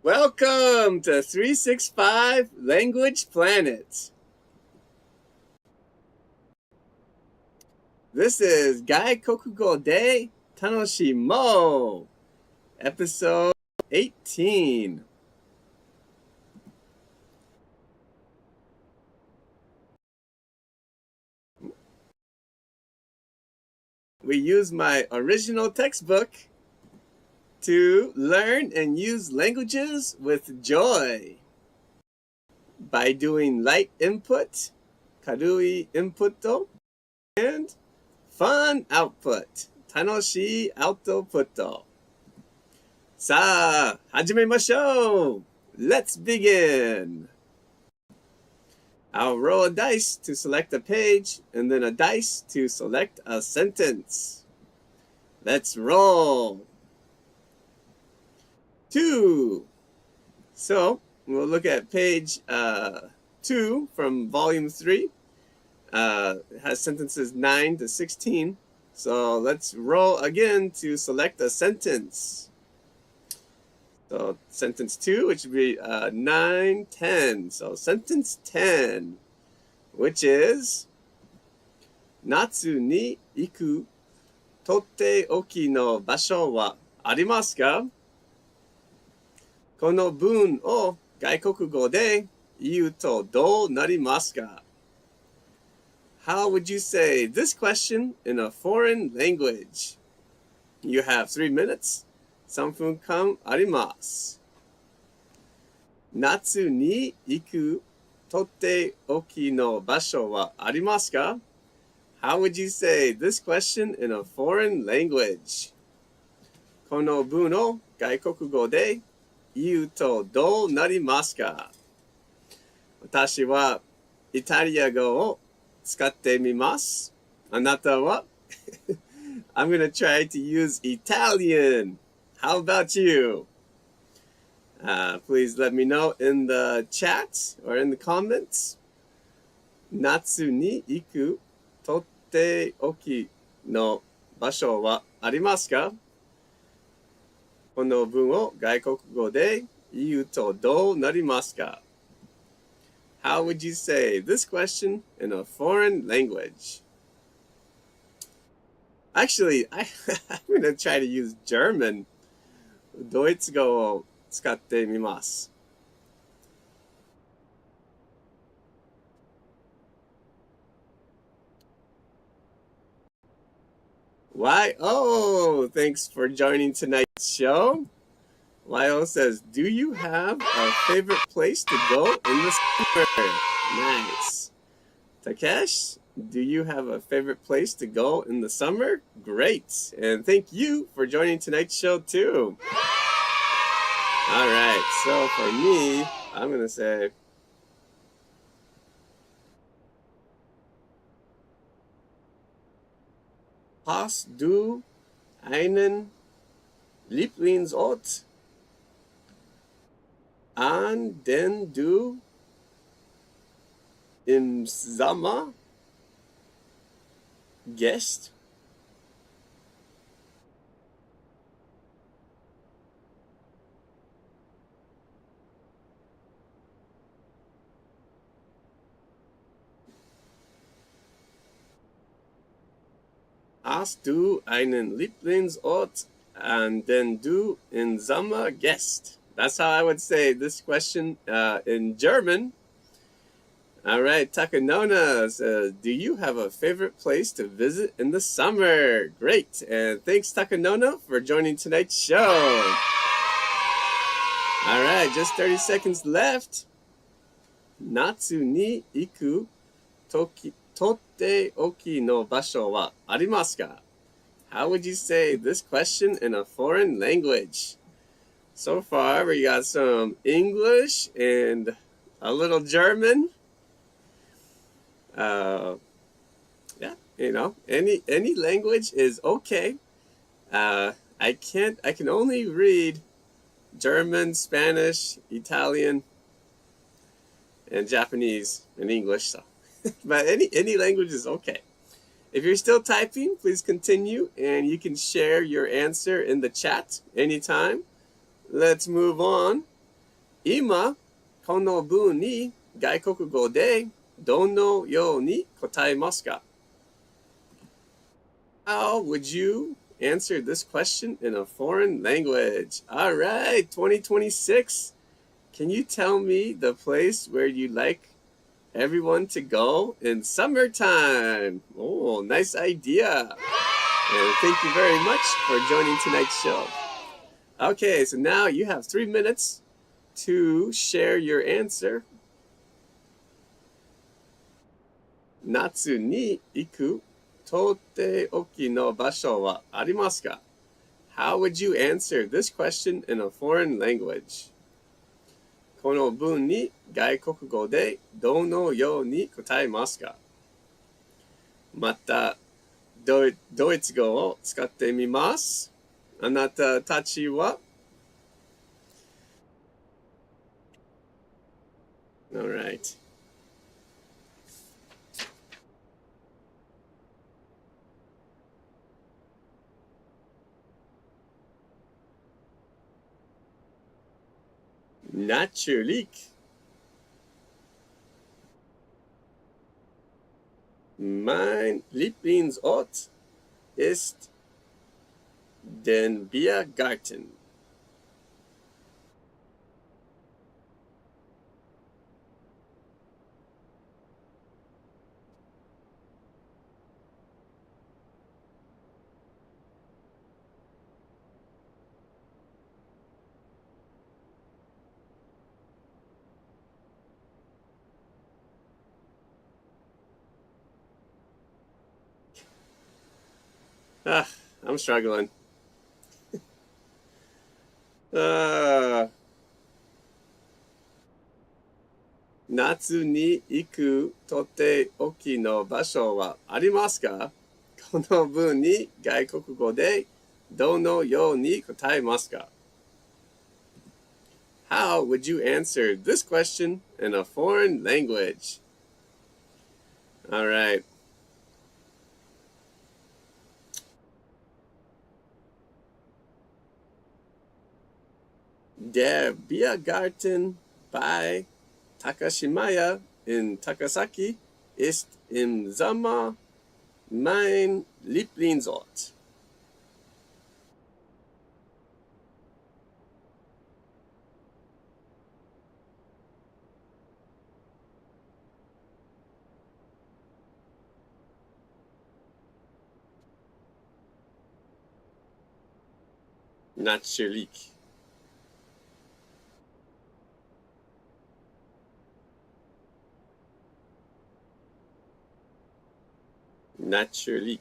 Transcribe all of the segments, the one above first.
Welcome to 365 Language Planet. This is 外国語で楽しもう Episode 18. We use my original textbook to learn and use languages with joy by doing light input, 軽いインプット and fun output, 楽しいアウトプット。さあ、始めましょう。Let's begin. I'll roll a dice to select a page and then a dice to select a sentence. Let's roll. 2. So we'll look at page 2 from volume 3. It has sentences 9 to 16. So let's roll again to select a sentence. So sentence 2, which would be 9, 10. So sentence 10, which is 夏に行くとっておきの場所はありますか？この文を外国語で言うとどうなりますか？ How would you say this question in a foreign language? You have 3 minutes. 3分間あります。夏に行くとっておきの場所はありますか？ How would you say this question in a foreign language? この文を外国語で言うとどうなりますか？私はイタリア語を使ってみます。あなたはI'm gonna try to use Italian. How about you? Please let me know in the chat or in the comments. 夏に行くとっておきの場所はありますか？この文を外国語で言うとどうなりますか？ How would you say this question in a foreign language? Actually, I'm going to try to use German. ドイツ語を使ってみます。Why? Oh, thanks for joining tonight's show. Lyle says, do you have a favorite place to go in the summer? Nice. Takesh, do you have a favorite place to go in the summer? Great. And thank you for joining tonight's show too. All right. So for me, I'm going to say, hast du einen Lieblingsort, an den du im Sommer gehst? Hast du einen Lieblingsort, an den du im Sommer gehst? That's how I would say this question in German. All right, Takanona says, do you have a favorite place to visit in the summer? Great, and thanks Takanona for joining tonight's show. All right, just 30 seconds left. Natsu ni iku toki totte oki no basho wa arimasu ka? How would you say this question in a foreign language? So far, we got some English and a little German. Yeah, you know, any language is okay. I can only read German, Spanish, Italian, and Japanese and English. So, but any language is okay. If you're still typing, please continue, and you can share your answer in the chat anytime. Let's move on. 今、この文に外国語でどのように答えますか？ How would you answer this question in a foreign language? All right, 2026. Can you tell me the place where you like everyone to go in summertime? Oh, nice idea. And thank you very much for joining tonight's show. Okay, so now you have 3 minutes to share your answer. 夏に行くとっておきの場所はありますか？ How would you answer this question in a foreign language? この文に外国語でどのように答えますか？また、ドイツ語を使ってみます。あなたたちは All right. Natürlich. Mein Lieblingsort ist den Biergarten. I'm struggling. 夏に行くとっておきの場所はありますか？この文に外国語でどのように答えますか？ How would you answer this question in a foreign language? All right. Der Biergarten bei Takashimaya in Takasaki ist im Sommer mein Lieblingsort. Natürlich. Natürlich.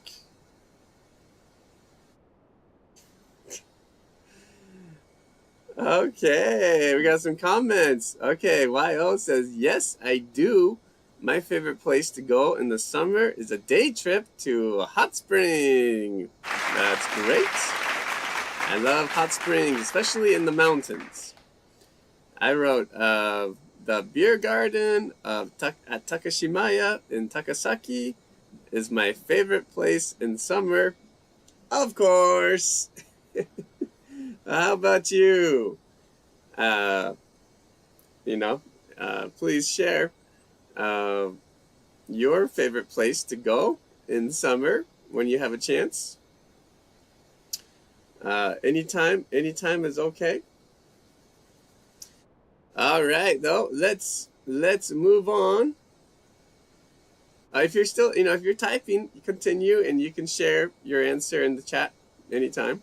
Okay, we got some comments. Okay, YO says, yes, I do. My favorite place to go in the summer is a day trip to a hot spring. That's great. I love hot springs, especially in the mountains. I wrote the beer garden at Takashimaya in Takasaki is my favorite place in summer. Of course. How about you? Please share your favorite place to go in summer when you have a chance. Anytime is okay. All right, though, let's move on. If you're still, if you're typing, continue and you can share your answer in the chat anytime.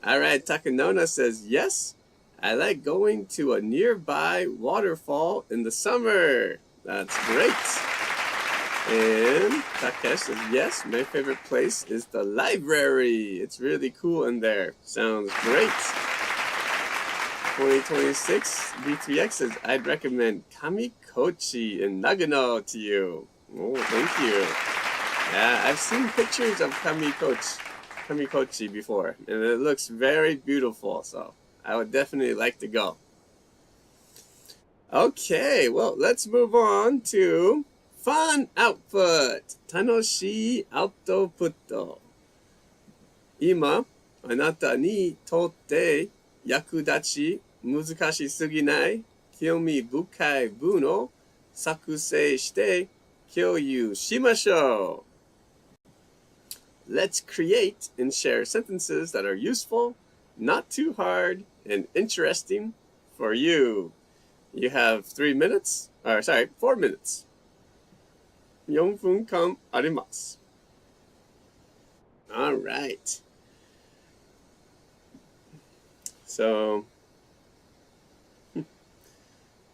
All right, Takanona says, yes, I like going to a nearby waterfall in the summer. That's great. And Takesh says, yes, my favorite place is the library. It's really cool in there. Sounds great. 2026, B3X says, I'd recommend Kamikochi in Nagano to you. Oh, thank you. Yeah, I've seen pictures of Kamikochi before, and it looks very beautiful, so I would definitely like to go. Okay, well, let's move on to fun output. 楽しいアウトプット。今、あなたにとって役立ち難しすぎない興味深い文を作成して共有しましょう。Let's create and share sentences that are useful, not too hard, and interesting for you. You have 4 minutes. 4分間あります。All right. So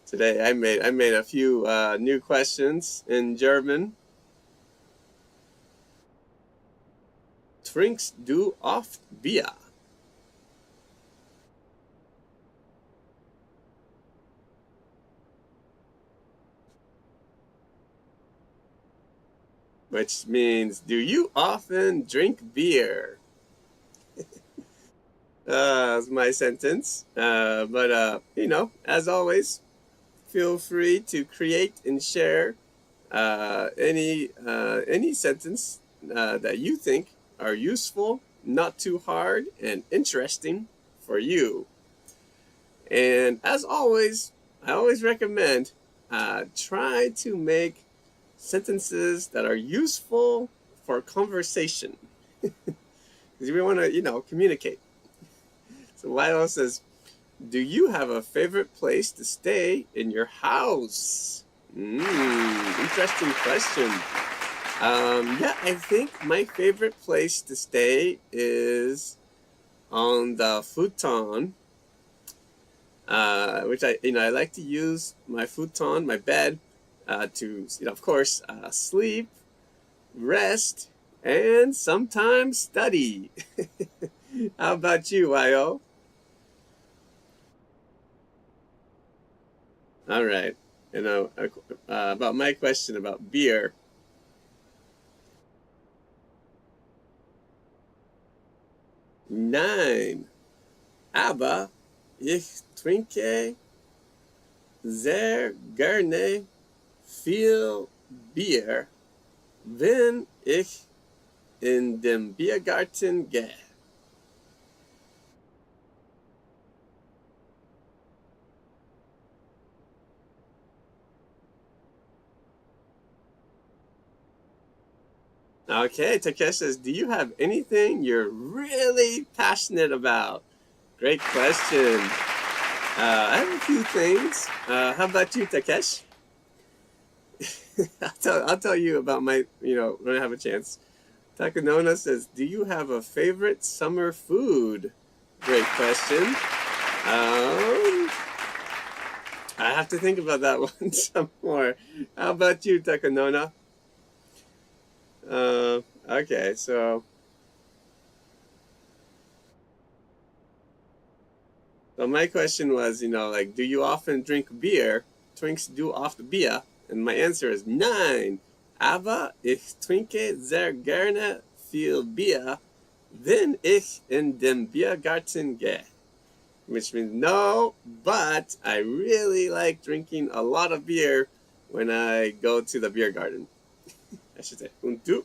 today I made a few new questions in German. Trinkst du oft Bier? Which means, do you often drink beer? That's my sentence. But as always, feel free to create and share any sentence that you think are useful, not too hard, and interesting for you. And as always, I always recommend try to make sentences that are useful for conversation. Because we want to, communicate. So Lyle says, do you have a favorite place to stay in your house? Interesting question. Yeah, I think my favorite place to stay is on the futon, which I like to use my futon, my bed, to, of course, sleep, rest, and sometimes study. How about you, Yo? All right. About my question about beer. Nein, aber ich trinke sehr gerne viel Bier, wenn ich in den Biergarten gehe. Okay, Takesh says, do you have anything you're really passionate about? Great question. I have a few things. How about you, Takesh? I'll tell you about my, when I have a chance. Takanona says, do you have a favorite summer food? Great question. I have to think about that one some more. How about you, Takanona? Okay, so my question was, do you often drink beer? Trinkst du oft Bier? And my answer is nein, aber ich trinke sehr gerne viel Bier, wenn ich in den Biergarten gehe. Which means no, but I really like drinking a lot of beer when I go to the beer garden. I should say, und du?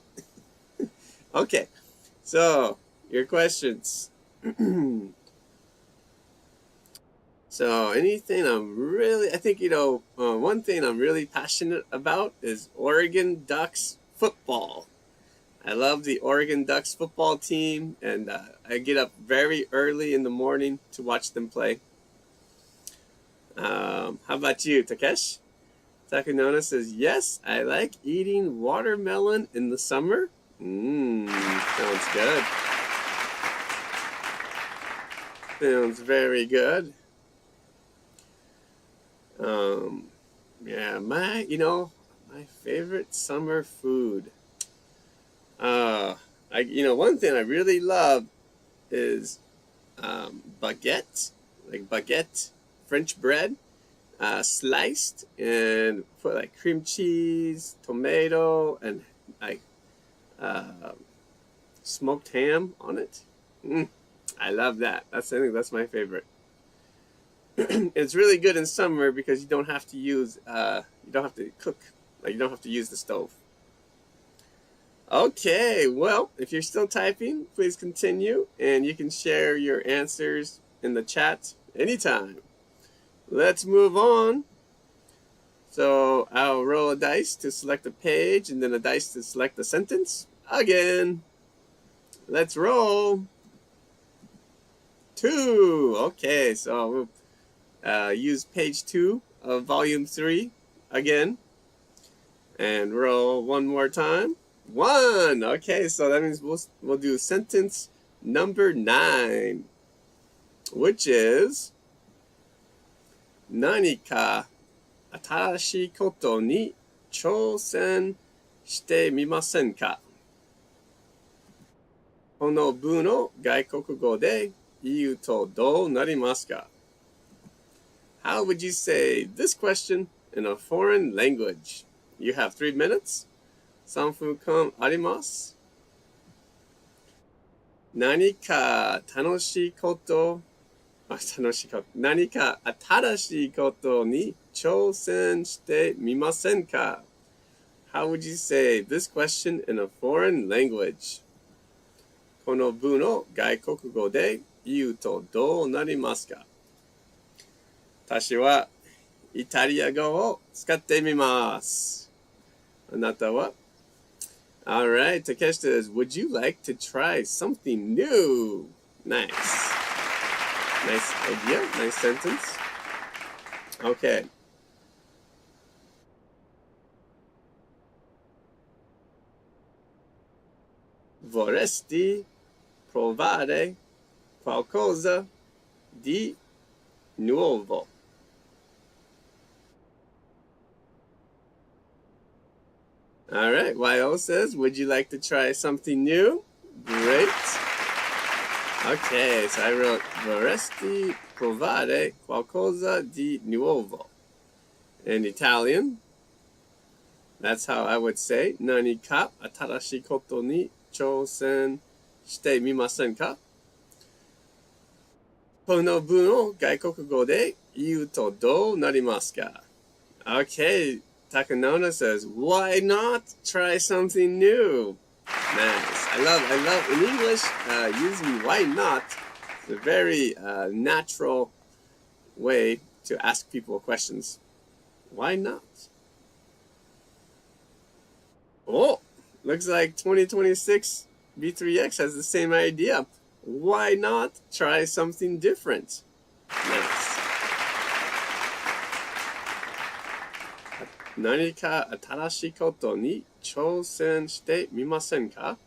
Okay, so your questions. So anything I think, one thing I'm really passionate about is Oregon Ducks football. I love the Oregon Ducks football team, and I get up very early in the morning to watch them play. How about you, Takesh? Takanona says, yes, I like eating watermelon in the summer. Sounds good. Sounds very good. Yeah, my favorite summer food. One thing I really love is baguette, like baguette, French bread, sliced and put like cream cheese, tomato, and like smoked ham on it. I love that. I think that's my favorite. It's really good in summer because you don't have to use, you don't have to cook, like you don't have to use the stove. Okay, well, if you're still typing, please continue, and you can share your answers in the chat anytime. let's move on. So I'll roll a dice to select a page and then a dice to select a sentence. Again. Let's roll. 2. Okay, so we'll use page 2 of volume 3 again. And roll one more time. 1. Okay, so that means we'll do sentence number 9, which is 何か新しいことに挑戦してみませんか？この文を外国語で言うとどうなりますか？ How would you say this question in a foreign language? You have 3 minutes. 3分間あります。何か楽しいこと、何か新しいことに挑戦してみませんか？ How would you say this question in a foreign language? この文を外国語で言うとどうなりますか？私はイタリア語を使ってみます。あなたは？ Alright, Takeshita says, would you like to try something new? Nice. Nice idea, nice sentence. Okay. Vorresti provare qualcosa di nuovo. All right, YO says, would you like to try something new? Great. Okay, so I wrote, vorresti provare qualcosa di nuovo. In Italian, that's how I would say, 何か新しいことに挑戦してみませんか？この文を外国語で言うとどうなりますか？ Okay, Takanona says, why not try something new? Nice. I love in English, using why not is a very natural way to ask people questions. Why not? Oh, looks like 2026 B3X has the same idea. Why not try something different? Nice. 何か新しいことに挑戦してみませんか？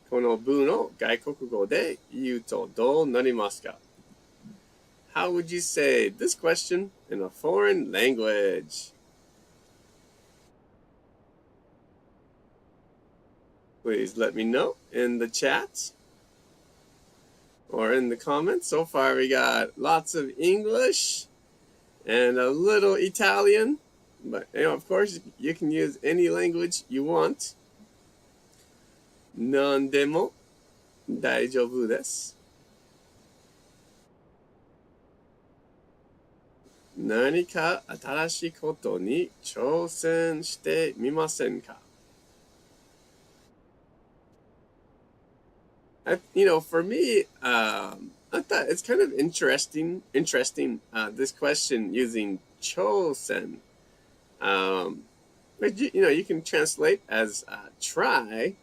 この文を外国語で言うとどうなりますか？ How would you say this question in a foreign language? Please let me know in the chat or in the comments. So far we got lots of English and a little Italian. But, of course, you can use any language you want. 何でも大丈夫です。何か新しいことに挑戦してみませんか？ For me, I thought it's kind of interesting, this question using 挑戦. But you can translate as try,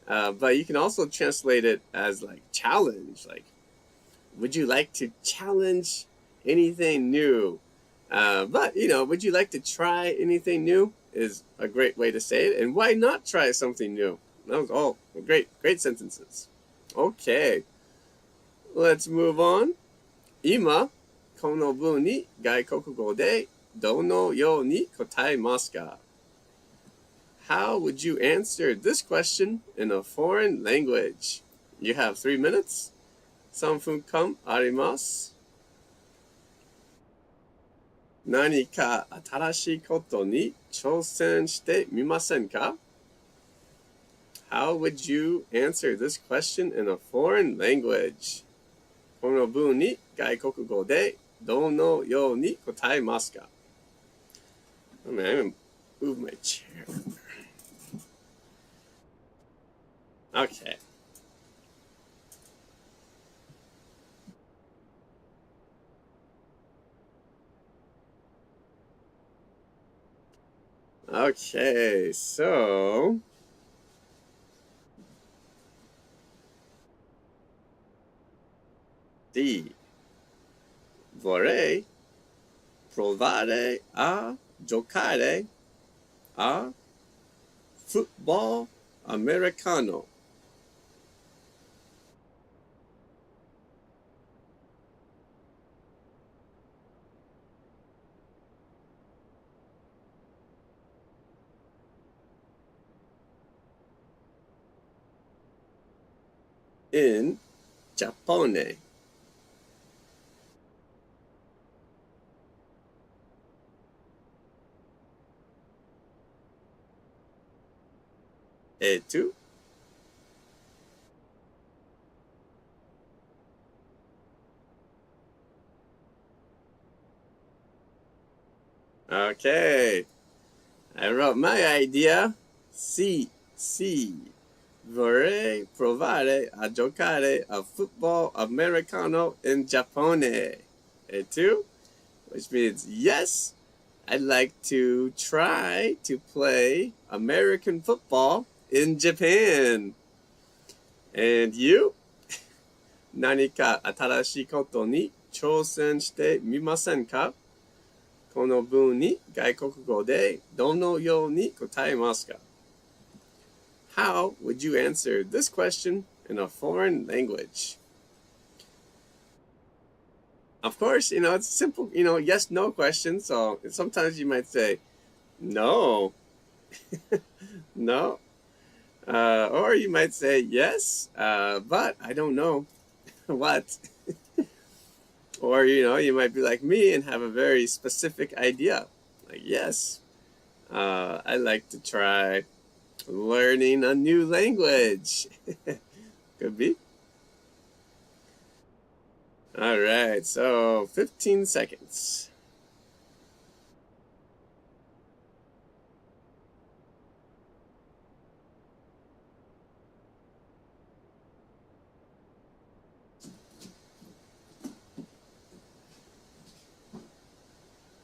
but you can also translate it as like challenge. Like, would you like to challenge anything new? But would you like to try anything new is a great way to say it. And why not try something new? That was all great sentences. Okay, let's move on. 今この文に外国語でどのように答えますか？ How would you answer this question in a foreign language? You have 3 minutes. 3分間あります。何か新しいことに挑戦してみませんか？ How would you answer this question in a foreign language? この文に外国語でどのように答えますか？ I'm gonna move my chair. Okay. Okay, so D. Vorrei provare a giocare a football americano. In Giappone. E tu? Okay, I wrote my idea. C. Vorrei provare a giocare a football americano in Giappone. E tu? Which means yes, I'd like to try to play American football in Japan. And you? 何か新しいことに挑戦してみませんか？この文に外国語でどのように答えますか？ How would you answer this question in a foreign language? Of course, it's simple, yes, no question. So sometimes you might say, no, no. Or you might say, yes, but I don't know what. Or, you might be like me and have a very specific idea. Like, yes, I like to try learning a new language. Could be. All right, so 15 seconds.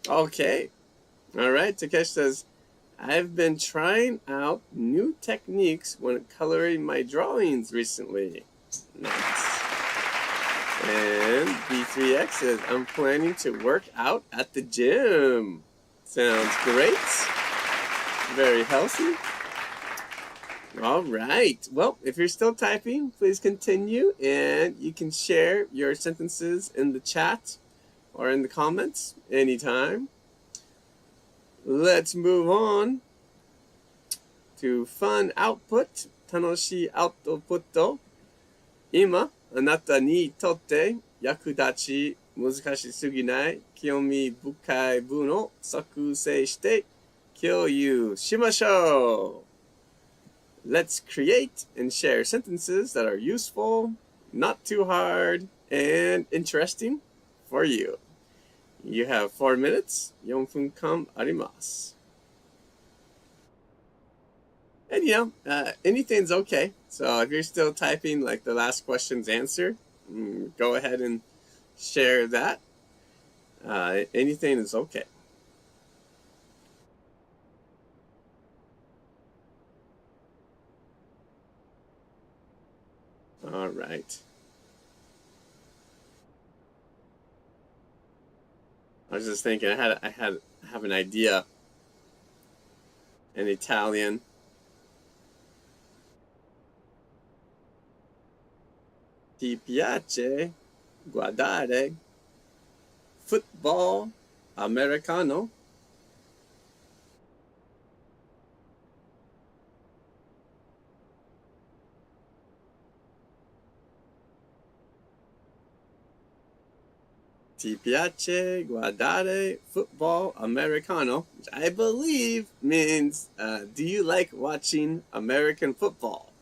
Okay. All right, Takesh says, I've been trying out new techniques when coloring my drawings recently. Nice. And B3X says, I'm planning to work out at the gym. Sounds great. Very healthy. All right. Well, if you're still typing, please continue, and you can share your sentences in the chat or in the comments anytime. Let's move on to fun output, 楽しいアウトプット。今、あなたにとって役立ち、難しすぎない、興味深い文を作成して共有しましょう。Let's create and share sentences that are useful, not too hard, and interesting for you. You have 4 minutes. 4分間あります。And anything's okay. So if you're still typing like the last question's answer, go ahead and share that. Anything is okay. All right. I was just thinking, I have an idea in Italian. Ti piace guardare football americano? Ti piace guardare football americano, which I believe means, do you like watching American football?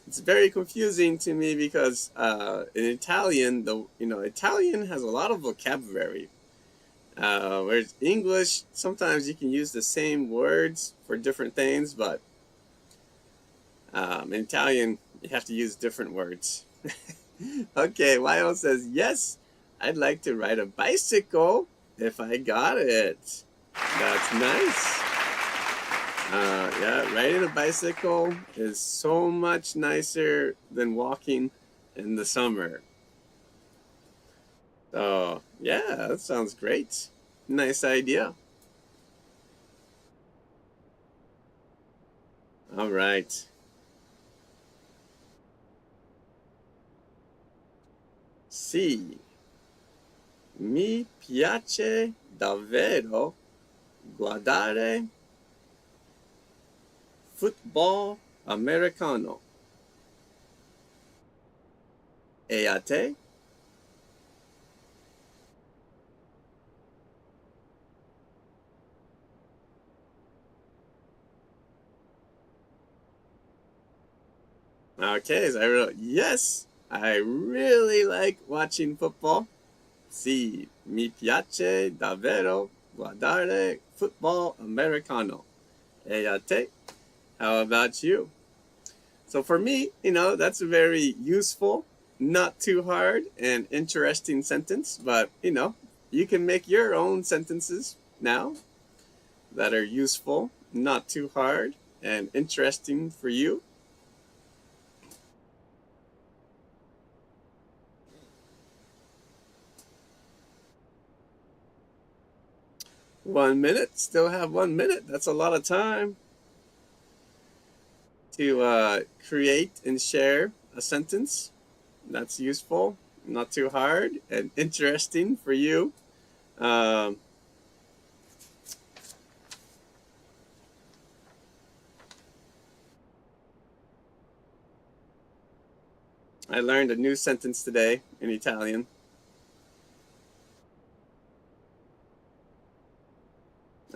It's very confusing to me because in Italian, Italian has a lot of vocabulary. Whereas English, sometimes you can use the same words for different things, but in Italian, you have to use different words. Okay, Lyle says, yes, I'd like to ride a bicycle if I got it. That's nice. Yeah, riding a bicycle is so much nicer than walking in the summer. So, yeah, that sounds great. Nice idea. All right. C. Mi piace davvero guardare football americano. E a te? Okay, so I wrote, yes, I really like watching football. Sì, mi piace davvero guardare football americano. E a te? How about you? So for me, that's a very useful, not too hard, and interesting sentence. But, you can make your own sentences now that are useful, not too hard, and interesting for you. One minute, still have 1 minute. That's a lot of time to create and share a sentence that's useful, not too hard, and interesting for you. I learned a new sentence today in Italian.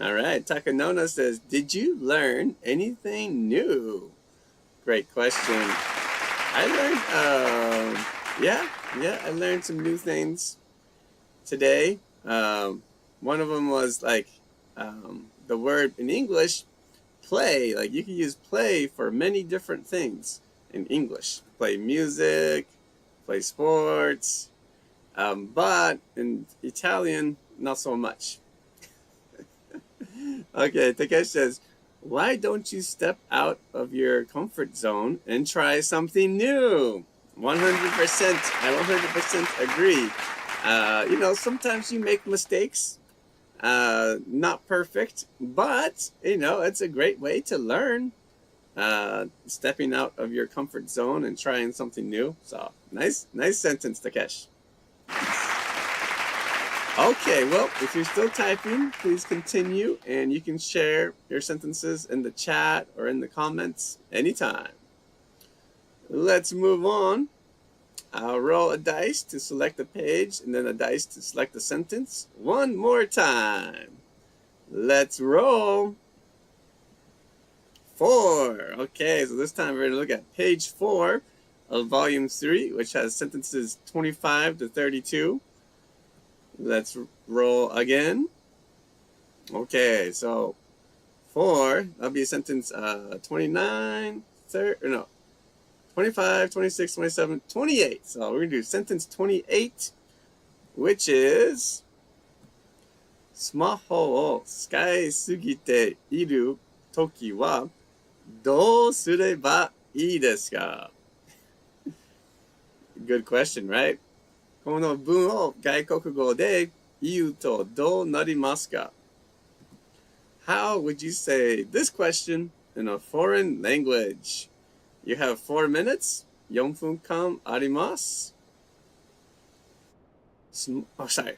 All right, Takanona says, did you learn anything new? Great question. I learned, I learned some new things today. One of them was like the word in English, play. Like you can use play for many different things in English. Play music, play sports, but in Italian, not so much. Okay, Takesh says, why don't you step out of your comfort zone and try something new? 100%, I 100% agree. Sometimes you make mistakes, not perfect, but, it's a great way to learn, stepping out of your comfort zone and trying something new. So, nice sentence, Takesh. Okay, well, if you're still typing, please continue, and you can share your sentences in the chat or in the comments anytime. Let's move on. I'll roll a dice to select a page, and then a dice to select a sentence. One more time. Let's roll. 4. Okay, so this time we're going to look at page 4 of volume 3, which has sentences 25 to 32. Let's roll again. Okay, so 4, that'll be sentence 29, 25, 26, 27, 28. So we're going to do sentence 28, which is スマホを使いすぎているときはどうすればいいですか? Good question, right? この文を外国語で言うとどうなりますか? How would you say this question in a foreign language? You have 4 minutes. 4分間あります. Oh, sorry.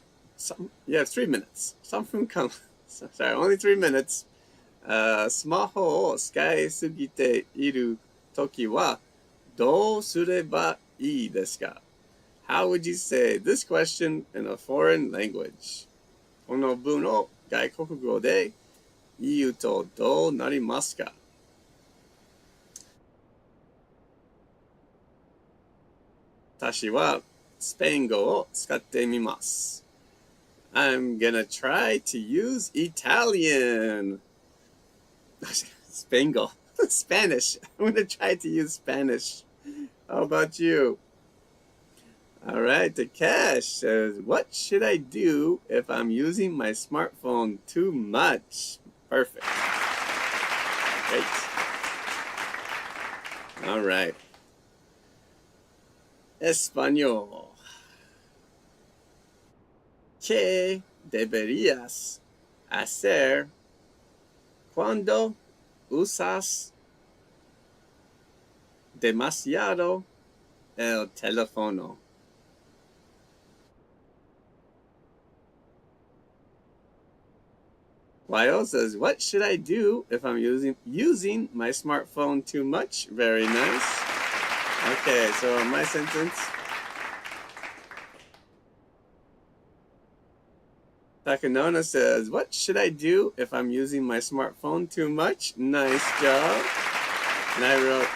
You have 3 minutes. 3分間. Sorry, only 3 minutes. スマホを使いすぎているときはどうすればいいですか? How would you say this question in a foreign language? この文を外国語で言うとどうなりますか? 私はスペイン語を使ってみます. I'm gonna try to use Italian. Spango. Spanish. I'm gonna try to use Spanish. How about you? All right, Takesh says, what should I do if I'm using my smartphone too much? Perfect. Great. All right. Español. ¿Qué deberías hacer cuando usas demasiado el teléfono? Wayo says, what should I do if I'm using my smartphone too much? Very nice. Okay, so my sentence. Takanona says, what should I do if I'm using my smartphone too much? Nice job. And I wrote,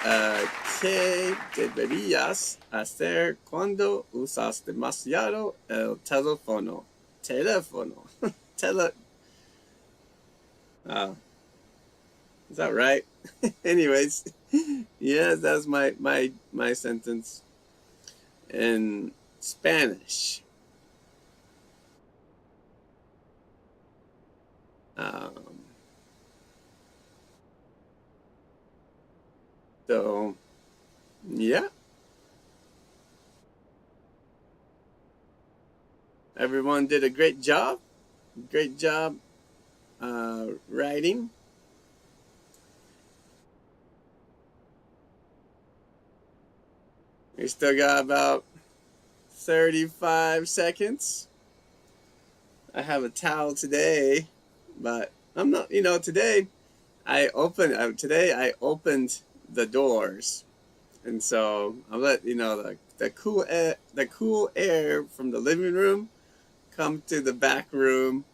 ¿qué deberías hacer cuando usas demasiado el teléfono? Teléfono. Is that right? Anyways, yes, that's my sentence in Spanish. So, yeah. Everyone did a great job. Great job writing. We still got about 35 seconds. I have a towel today, but I'm not, today I opened the doors. And so I'll let, the cool air from the living room come to the back room.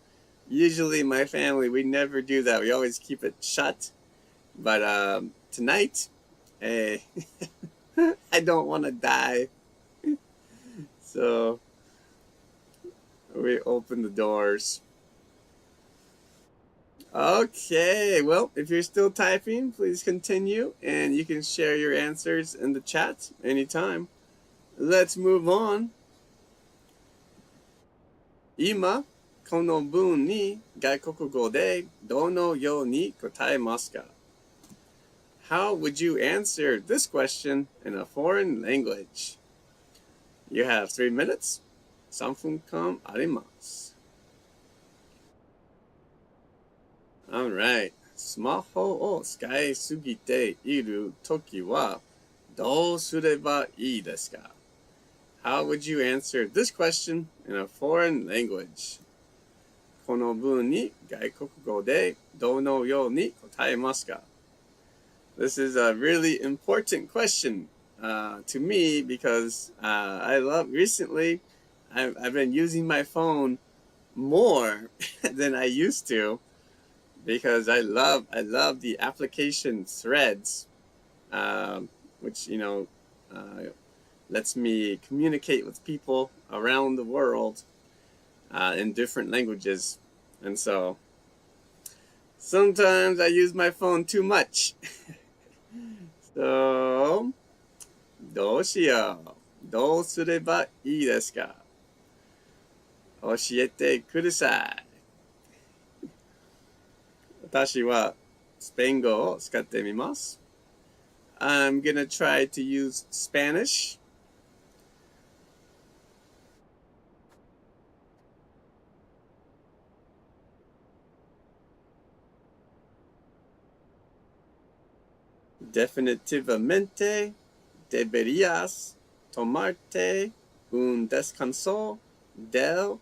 Usually my family, we never do that. We always keep it shut. But tonight, I don't want to die. So we open the doors. Okay, well, if you're still typing, please continue, and you can share your answers in the chat anytime. Let's move on. 今、この文に外国語でどのように答えますか? How would you answer this question in a foreign language? You have 3 minutes. 3分間あります。Alright. スマホを使いすぎているときはどうすればいいですか? How would you answer this question in a foreign language? この文に外国語でどのように答えますか? This is a really important question to me because recently I've been using my phone more than I used to because I love the application Threads, which lets me communicate with people around the world in different languages, and so sometimes I use my phone too much. So どうしよう。どうすればいいですか? 教えてください。私はスペイン語を使ってみます。I'm gonna try to use Spanish. Definitivamente deberías tomarte un descanso del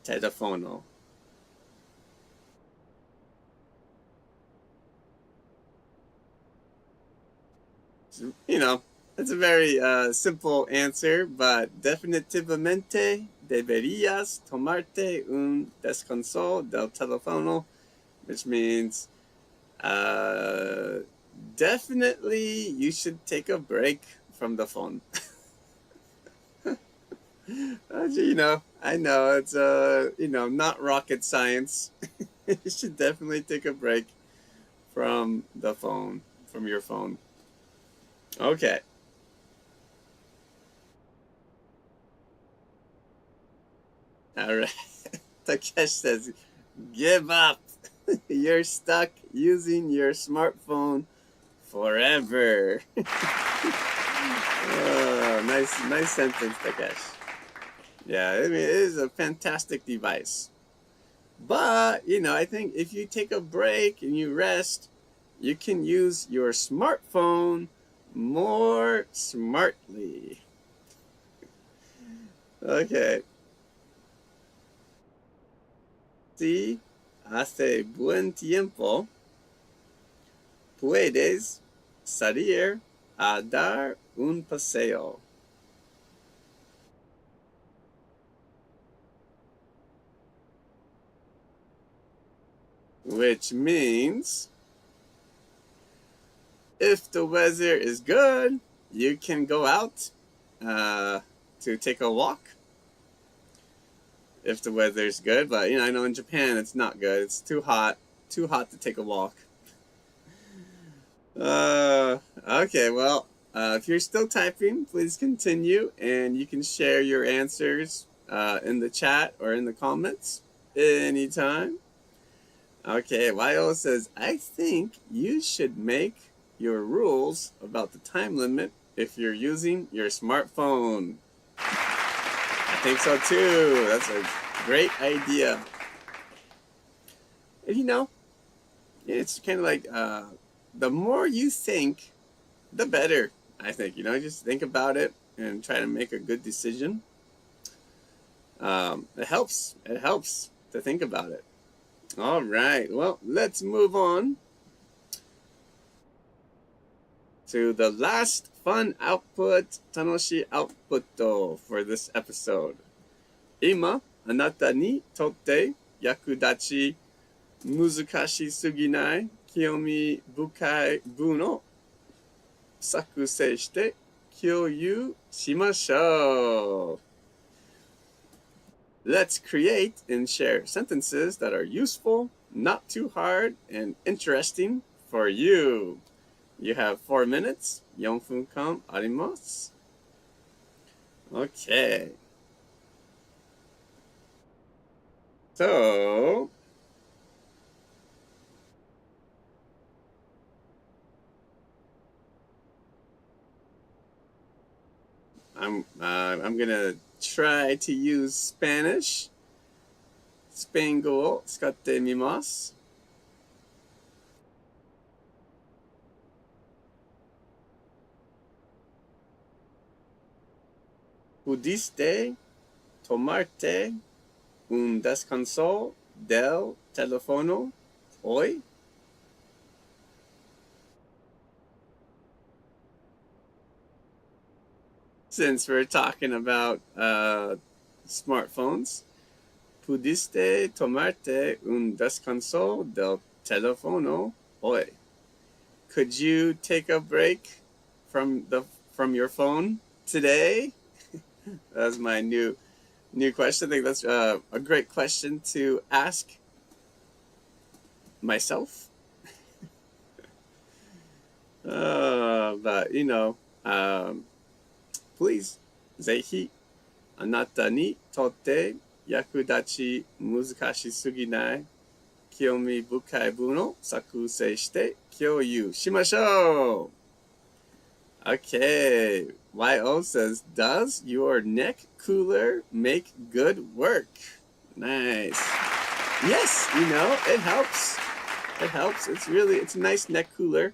teléfono. It's a very simple answer, but definitivamente deberías tomarte un descanso del teléfono, which means definitely you should take a break from the phone. I know it's not rocket science. You should definitely take a break from the phone, from your phone. Okay. All right. Takesh says, give up. You're stuck using your smartphone forever. Oh, nice sentence, Takesh. Yeah, I mean, it is a fantastic device. But, I think if you take a break and you rest, you can use your smartphone more smartly. Okay. Si hace buen tiempo, puedes salir a dar un paseo. Which means if the weather is good, you can go out to take a walk. If the weather is good, but I know in Japan it's not good. It's too hot to take a walk. Okay, well, if you're still typing, please continue, and you can share your answers in the chat or in the comments anytime. Okay, YO says, I think you should make your rules about the time limit if you're using your smartphone. I think so too. That's a great idea. And it's kind of like the more you think, the better, I think. Just think about it and try to make a good decision. It helps. It helps to think about it. All right. Well, let's move on to the last fun output, 楽しい output for this episode. 今、あなたにとって役立ち、難しすぎない、興味深い文を作成して共有しましょう。Let's create and share sentences that are useful, not too hard, and interesting for you. You have 4 minutes. 4分間あります。Okay. So, I'm gonna try to use Spanish. スペイン語を使ってみます。¿Pudiste tomarte un descanso del teléfono hoy? Since we're talking about smartphones, ¿pudiste tomarte un descanso del teléfono hoy? Could you take a break from your phone today? That's my new question. I think that's a great question to ask myself. But please, ぜひあなたにとって役立ち難しすぎない興味深い文を作成して共有しましょう。Okay, YO says, does your neck cooler make good work? Nice. Yes, it helps. It helps. It's a nice neck cooler.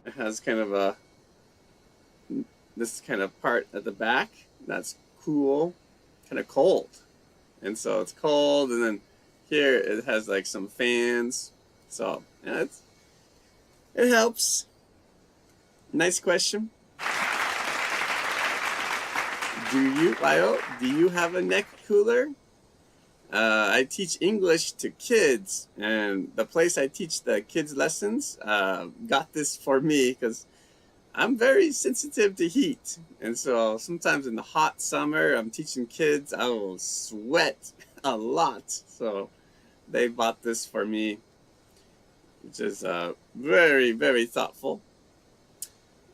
It has kind of this kind of part at the back that's cool, kind of cold. And so it's cold, and then here it has like some fans. So yeah, it helps. Nice question. Do you have a neck cooler? I teach English to kids, and the place I teach the kids lessons got this for me because I'm very sensitive to heat. And so sometimes in the hot summer, I'm teaching kids, I will sweat a lot. So they bought this for me, which is very, very thoughtful.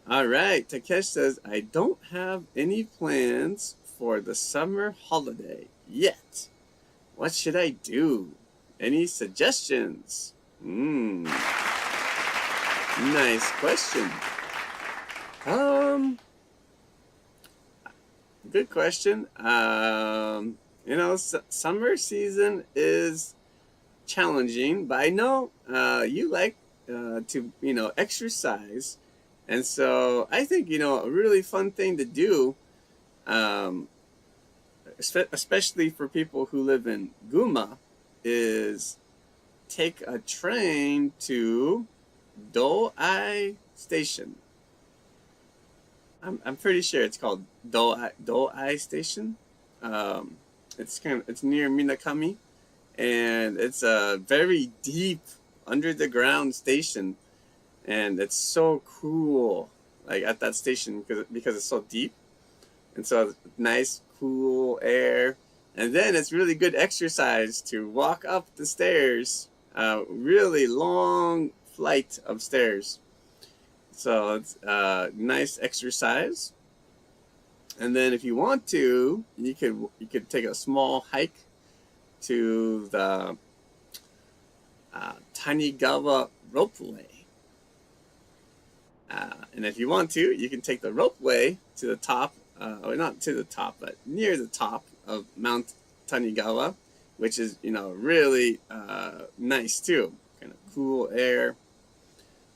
All right, Takesh says, I don't have any plans for the summer holiday yet. What should I do? Any suggestions? Nice question. Good question. Summer season is challenging, but I know you like to exercise, and so I think a really fun thing to do, especially for people who live in Guma, is take a train to Do-ai Station. I'm pretty sure it's called Do-ai Station. It's near Minakami, and it's a very deep under the ground station, and it's so cool. Like at that station because it's so deep, and so nice cool air, and then it's really good exercise to walk up the stairs. Really long flight of stairs. So it's nice exercise. And then if you want to, you could take a small hike to the Tanigawa ropeway. And if you want to, you can take the ropeway to the top, or not to the top, but near the top of Mount Tanigawa, which is, really nice too. Kind of cool air,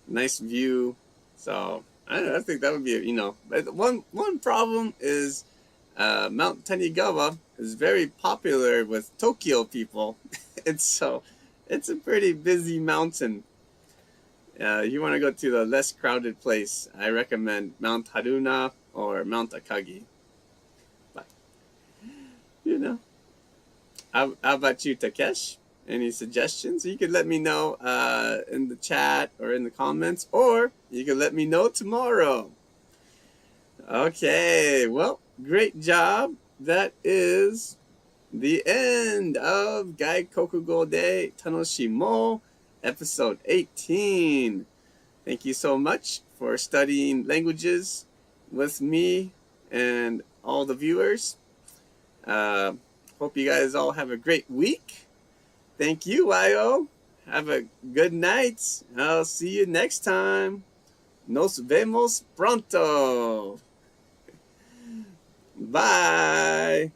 nice view. So I think that would be, but one problem is Mount Tanigawa is very popular with Tokyo people. It's a pretty busy mountain. You want to go to the less crowded place, I recommend Mount Haruna or Mount Akagi. But, how about you, Takesh? Any suggestions? You could let me know in the chat or in the comments, or you could let me know tomorrow. Okay, well, great job. That is the end of 外国語で楽しもう episode 18. Thank you so much for studying languages with me and all the viewers. Hope you guys all have a great week. Thank you, Wayo. Have a good night. I'll see you next time. Nos vemos pronto. Bye.